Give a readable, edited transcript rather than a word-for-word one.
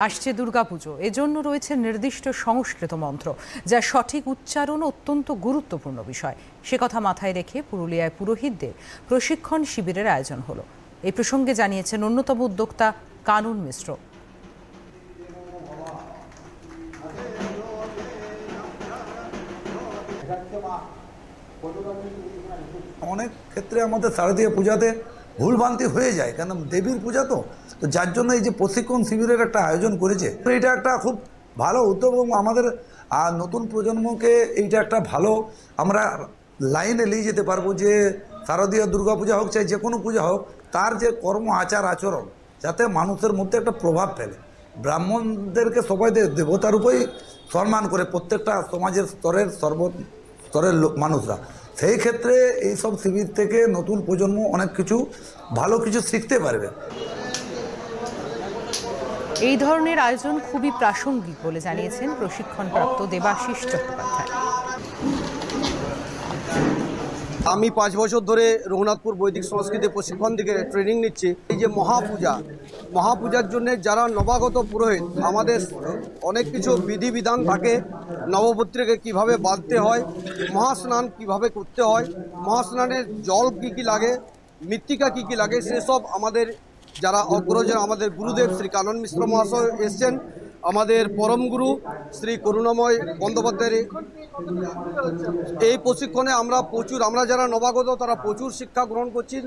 আসছে দুর্গাপুজো, এজন্য রয়েছে নির্দিষ্ট সংস্কৃত মন্ত্র, যা সঠিক উচ্চারণ অত্যন্ত গুরুত্বপূর্ণ বিষয়। সে কথা মাথায় রেখে পুরুলিয়ায় পুরোহিতদের প্রশিক্ষণ শিবিরের আয়োজন হলো। এই প্রসঙ্গে জানিয়েছেন অন্যতম উদ্যোক্তা কানুন মিশ্র। অনেক ক্ষেত্রে আমাদের শারদীয় পূজাতে ভুলভ্রান্তি হয়ে যায়, কারণ দেবীর পূজা তো যার জন্য এই যে প্রশিক্ষণ শিবিরের একটা আয়োজন করেছে, এটা একটা খুব ভালো উদ্যোগ এবং আমাদের নতুন প্রজন্মকে এইটা একটা ভালো আমরা লাইনে নিয়ে যেতে পারবো যে শারদীয় দুর্গাপূজা হোক চাই যে কোনো পূজা হোক, তার যে কর্ম আচার আচরণ যাতে মানুষের মধ্যে একটা প্রভাব ফেলে। ব্রাহ্মণদেরকে সবাই দেবতার উপরেই সম্মান করে প্রত্যেকটা সমাজের স্তরের মানুষরা। সেই ক্ষেত্রে এইসব শিবির থেকে নতুন প্রজন্ম অনেক কিছু ভালো কিছু শিখতে পারবে। এই ধরনের আয়োজন খুবই প্রাসঙ্গিক বলে জানিয়েছেন প্রশিক্ষণপ্রাপ্ত দেবাশিস চট্টোপাধ্যায়। আমি 5 বছর ধরে রঘুনাথপুর বৈদিক সংস্কৃতি প্রশিক্ষণ থেকে ট্রেনিং নিচ্ছি। এই যে মহাপূজার জন্য যারা নবাগত পুরোহিত, আমাদের অনেক কিছু বিধিবিধান থাকে। নবপত্রীকে কিভাবে বাঁধতে হয়, মহাস্নান কিভাবে করতে হয়, মহাস্নানের জল কি লাগে, মৃত্তিকা কি লাগে, সেসব আমাদের যারা অগ্রজন আমাদের গুরুদেব শ্রী কানন মিশ্র মহাশয় এসছেন, আমাদের পরম গুরু শ্রী করুণাময় বন্দ্যোপাধ্যায়ের এই প্রশিক্ষণে আমরা যারা নবাগত তারা প্রচুর শিক্ষা গ্রহণ করছি।